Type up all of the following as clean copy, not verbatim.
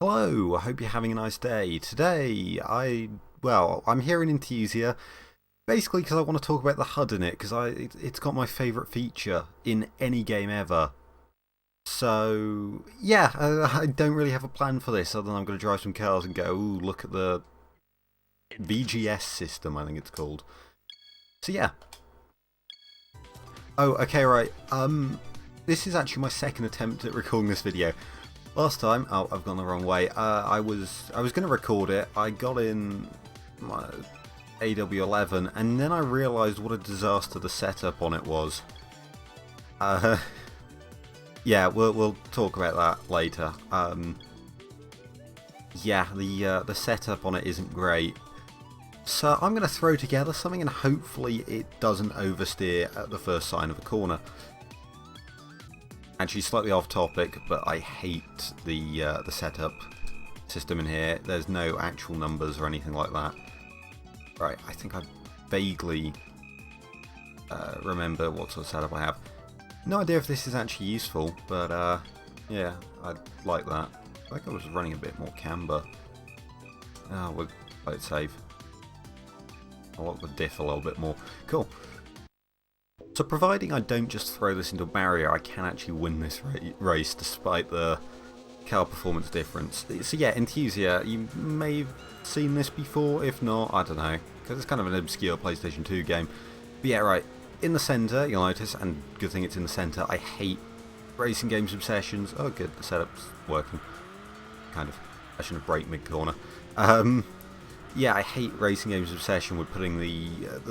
Hello, I hope you're having a nice day. Today, I'm here in Enthusia, basically because I want to talk about the HUD in it, because it's got my favourite feature in any game ever. So, yeah, I don't really have a plan for this, other than I'm going to drive some cars and go, ooh, look at the VGS system, I think it's called. So, yeah. Oh, okay, right. This is actually my second attempt at recording this video. Last time, oh, I've gone the wrong way. I was going to record it. I got in my AW11, and then I realised what a disaster the setup on it was. Yeah, we'll talk about that later. Yeah, the setup on it isn't great. So I'm going to throw together something, and hopefully it doesn't oversteer at the first sign of a corner. Actually, slightly off topic, but I hate the setup system in here. There's no actual numbers or anything like that. Right, I think I vaguely remember what sort of setup I have. No idea if this is actually useful, but yeah, I like that. I think I was running a bit more camber. Oh, we'll play it safe. I'll lock the diff a little bit more. Cool. So providing I don't just throw this into a barrier, I can actually win this race despite the car performance difference. So yeah, Enthusia, you may have seen this before, if not, I don't know, because it's kind of an obscure PlayStation 2 game. But yeah, right, in the centre, you'll notice, and good thing it's in the centre, I hate racing games obsessions. Oh good, the setup's working. Kind of. I shouldn't have braked mid-corner. Yeah, I hate racing games obsession with putting the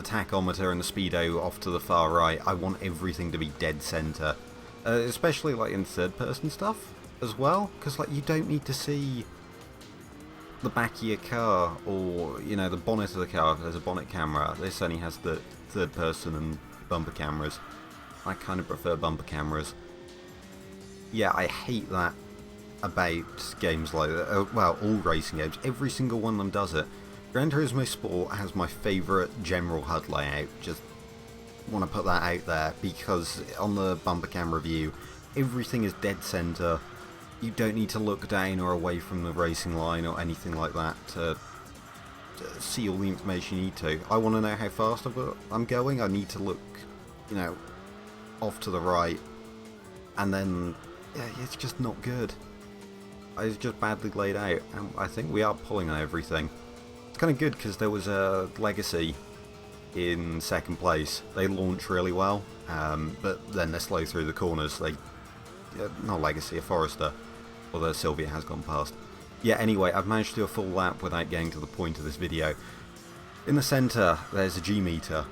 tachometer and the speedo off to the far right. I want everything to be dead centre, especially like in third-person stuff as well, because like you don't need to see the back of your car or the bonnet of the car. There's a bonnet camera. This only has the third-person and bumper cameras. I kind of prefer bumper cameras. Yeah, I hate that about games like that. Well, all racing games. Every single one of them does it. Gran Turismo Sport has my favourite general HUD layout. Just want to put that out there because on the bumper camera view, everything is dead centre. You don't need to look down or away from the racing line or anything like that to see all the information you need to. I want to know how fast I'm going. I need to look, off to the right, and then yeah, it's just not good. It's just badly laid out, and I think we are pulling on everything. It's kind of good because there was a Legacy in second place. They launch really well, but then they're slow through the corners. Not Legacy, a Forester, although Sylvia has gone past. Yeah, anyway, I've managed to do a full lap without getting to the point of this video. In the centre, there's a G meter,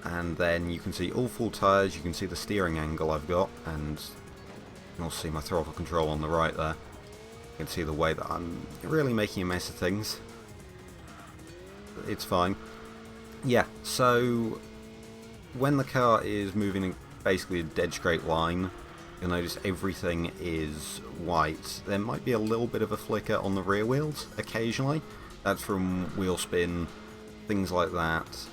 and then you can see all full tyres, you can see the steering angle I've got, and you can also see my throttle control on the right there. You can see the way that I'm really making a mess of things. It's fine. Yeah, so when the car is moving in basically a dead straight line, you'll notice everything is white. There might be a little bit of a flicker on the rear wheels occasionally. That's from wheel spin, things like that.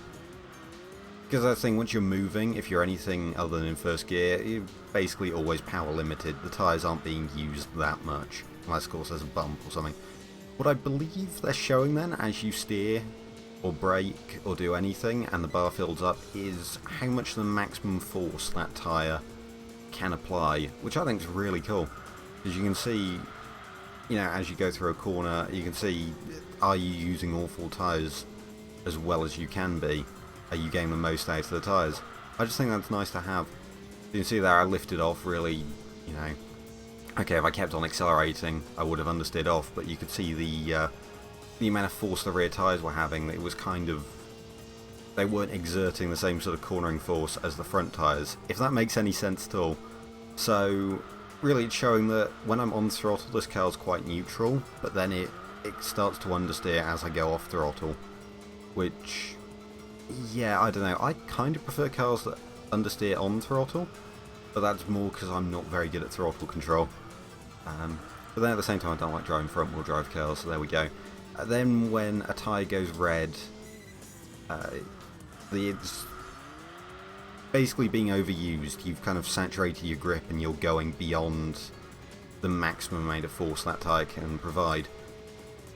Because that's the thing, once you're moving, if you're anything other than in first gear, you're basically always power limited. The tyres aren't being used that much, unless of course there's a bump or something. What I believe they're showing then, as you steer or brake or do anything and the bar fills up, is how much the maximum force that tyre can apply, which I think is really cool. Because you can see, as you go through a corner, you can see, are you using all full tyres as well as you can be? Are you getting the most out of the tyres? I just think that's nice to have. You can see there I lifted off really, okay, if I kept on accelerating I would have understeered off, but you could see the amount of force the rear tyres were having. It was kind of, they weren't exerting the same sort of cornering force as the front tyres, if that makes any sense at all. So really it's showing that when I'm on throttle this car's quite neutral, but then it starts to understeer as I go off throttle, which, yeah, I don't know, I kind of prefer cars that understeer on throttle, but that's more because I'm not very good at throttle control. But then at the same time I don't like driving front wheel drive cars, so there we go. Then when a tyre goes red, it's basically being overused. You've kind of saturated your grip and you're going beyond the maximum amount of force that tyre can provide.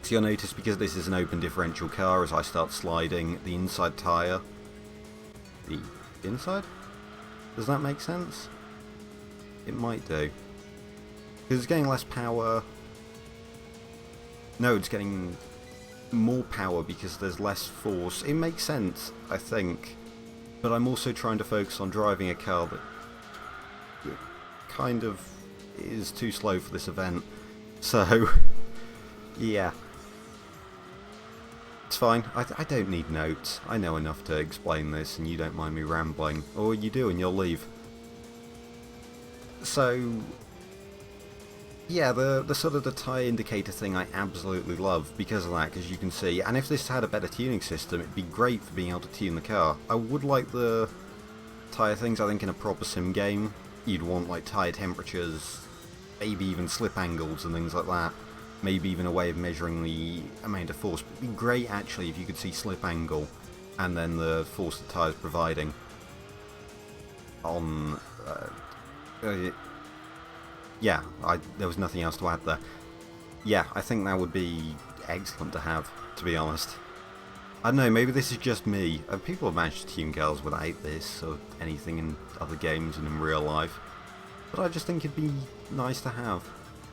So you'll notice, because this is an open differential car, as I start sliding, the inside tyre... The inside? Does that make sense? It might do. Because it's getting less power... No, it's getting more power because there's less force. It makes sense, I think. But I'm also trying to focus on driving a car that kind of is too slow for this event. So, yeah. It's fine. I don't need notes. I know enough to explain this, and you don't mind me rambling. Or you do, and you'll leave. So, yeah, the sort of the tyre indicator thing I absolutely love because of that, because you can see, and if this had a better tuning system, it'd be great for being able to tune the car. I would like the tyre things. I think in a proper sim game, you'd want like tyre temperatures, maybe even slip angles and things like that. Maybe even a way of measuring the amount of force. But it'd be great actually if you could see slip angle and then the force the tyre's providing on... yeah, there was nothing else to add there. Yeah, I think that would be excellent to have, to be honest. I don't know, maybe this is just me. People have managed to tune cars without this, or anything in other games and in real life. But I just think it'd be nice to have.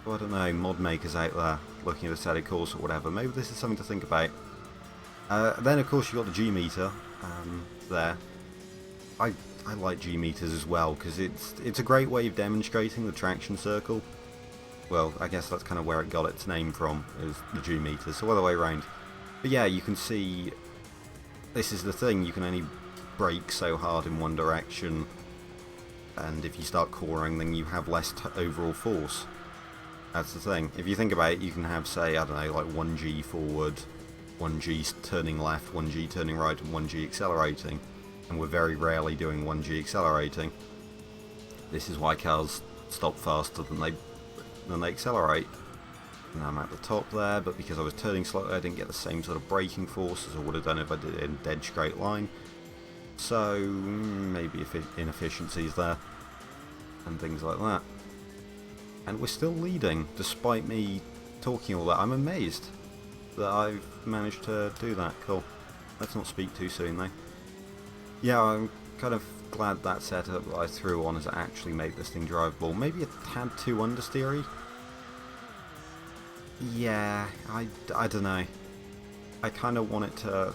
Well, I don't know, mod makers out there looking at a set of course or whatever. Maybe this is something to think about. Then of course you've got the G meter there. I like G meters as well because it's a great way of demonstrating the traction circle. Well, I guess that's kind of where it got its name from, is the G meters, so other way around. But yeah, you can see, this is the thing, you can only brake so hard in one direction, and if you start coring then you have less overall force. That's the thing. If you think about it, you can have, say, I don't know, like 1G forward, 1G turning left, 1G turning right, and 1G accelerating. And we're very rarely doing 1G accelerating. This is why cars stop faster than they accelerate. And I'm at the top there, but because I was turning slowly, I didn't get the same sort of braking force as I would have done if I did it in a dead straight line. So maybe inefficiencies there and things like that. And we're still leading, despite me talking all that. I'm amazed that I've managed to do that. Cool. Let's not speak too soon though. Yeah, I'm kind of glad that setup that I threw on has actually made this thing drivable. Maybe a tad too understeery? Yeah, I don't know. I kind of want it to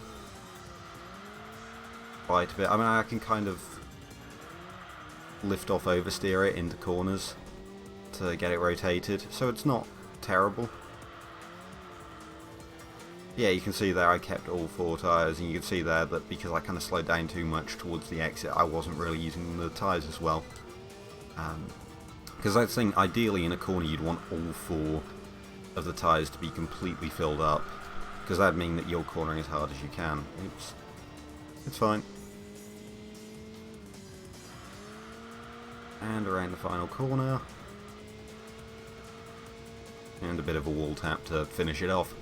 bite a bit. I mean, I can kind of lift off oversteer it into corners to get it rotated, so it's not terrible. Yeah, you can see there I kept all four tyres, and you can see there that because I kind of slowed down too much towards the exit, I wasn't really using the tyres as well. Because I think ideally in a corner you'd want all four of the tyres to be completely filled up, because that'd mean that you're cornering as hard as you can. Oops. It's fine. And around the final corner. And a bit of a wall tap to finish it off.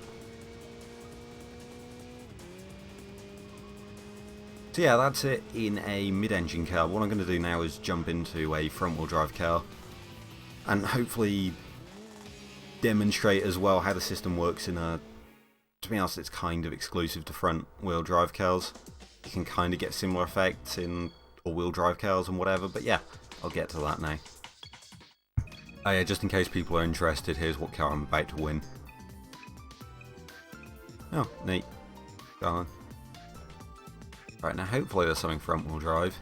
So yeah, that's it in a mid-engine car. What I'm going to do now is jump into a front-wheel drive car and hopefully demonstrate as well how the system works in a... To be honest, it's kind of exclusive to front-wheel drive cars. You can kind of get similar effects in all-wheel drive cars and whatever, but yeah, I'll get to that now. Oh yeah, just in case people are interested, here's what car I'm about to win. Oh, neat. Go on. Right, now hopefully there's something front-wheel drive.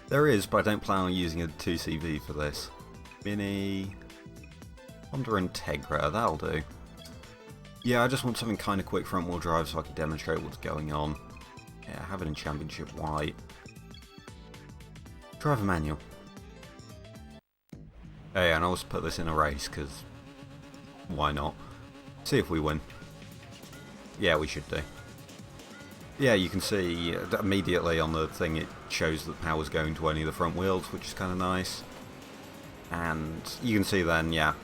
There is, but I don't plan on using a 2CV for this. Mini... Honda Integra, that'll do. Yeah, I just want something kind of quick front-wheel drive so I can demonstrate what's going on. Yeah, have it in Championship White. Driver manual. Oh yeah, and I'll also put this in a race, because why not? See if we win. Yeah, we should do. Yeah, you can see immediately on the thing it shows that power's going to only the front wheels, which is kind of nice. And you can see then, yeah,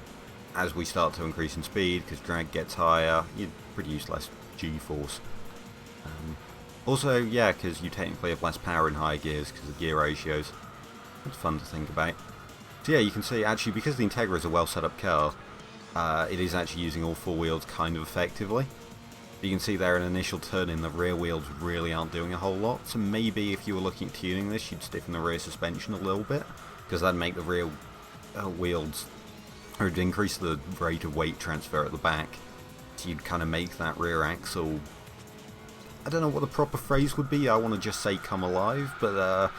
as we start to increase in speed, because drag gets higher, you produce less G-force. Also, yeah, because you technically have less power in higher gears because of gear ratios. It's fun to think about. So yeah, you can see actually because the Integra is a well set up car, it is actually using all four wheels kind of effectively. You can see there an initial turn in, the rear wheels really aren't doing a whole lot, so maybe if you were looking at tuning this, you'd stiffen the rear suspension a little bit, because that'd make the rear wheels, or it'd increase the rate of weight transfer at the back, so you'd kind of make that rear axle, I don't know what the proper phrase would be, I want to just say come alive, but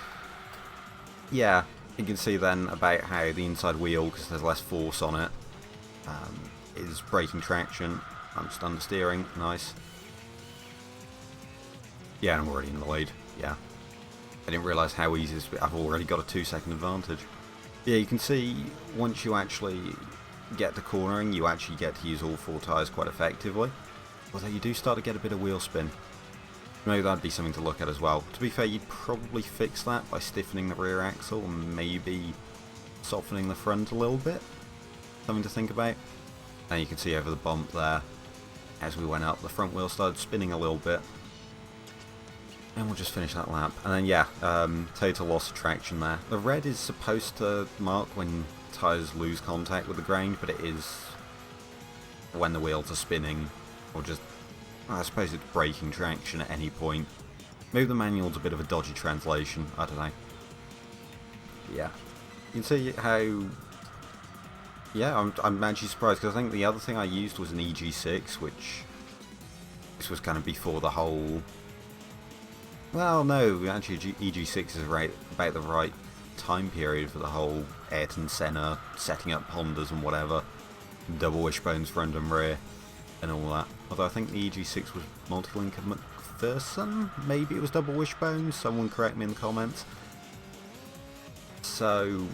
yeah, you can see then about how the inside wheel, because there's less force on it, is braking traction. I'm just understeering, nice. Yeah, I'm already in the lead, yeah. I didn't realise how easy this is, I've already got a 2-second advantage. Yeah, you can see once you actually get to cornering, you actually get to use all four tyres quite effectively. Although you do start to get a bit of wheel spin. Maybe that'd be something to look at as well. To be fair, you'd probably fix that by stiffening the rear axle and maybe softening the front a little bit. Something to think about. And you can see over the bump there, as we went up, the front wheel started spinning a little bit. And we'll just finish that lap. And then yeah, total loss of traction there. The red is supposed to mark when tyres lose contact with the ground, but it is when the wheels are spinning, or just, I suppose it's braking traction at any point. Maybe the manual's a bit of a dodgy translation, I don't know. Yeah. You can see how, yeah, I'm actually surprised, because I think the other thing I used was an EG6, which this was kind of before the whole, well no, actually EG6 is about the right time period for the whole Ayrton Senna setting up Hondas and whatever, double wishbones front and rear and all that. Although I think the EG6 was multi-link of McPherson, maybe it was double wishbones, someone correct me in the comments. So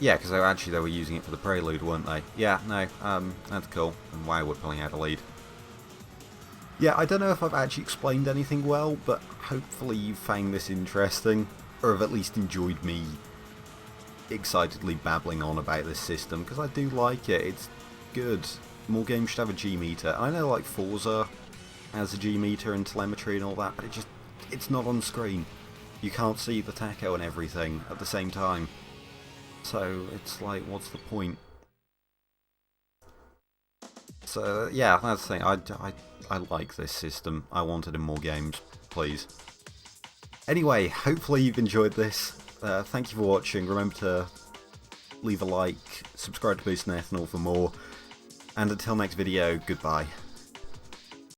yeah, because actually they were using it for the Prelude, weren't they? Yeah, no, that's cool. And wow, we're pulling out a lead. Yeah, I don't know if I've actually explained anything well, but hopefully you found this interesting, or have at least enjoyed me excitedly babbling on about this system, because I do like it, it's good. More games should have a G-meter. I know like Forza has a G-meter and telemetry and all that, but it's not on screen. You can't see the tacho and everything at the same time. So it's like, what's the point? So yeah, that's the thing. I like this system. I want it in more games, please. Anyway, hopefully you've enjoyed this. Thank you for watching. Remember to leave a like, subscribe to Boost and Ethanol for more. And until next video, goodbye.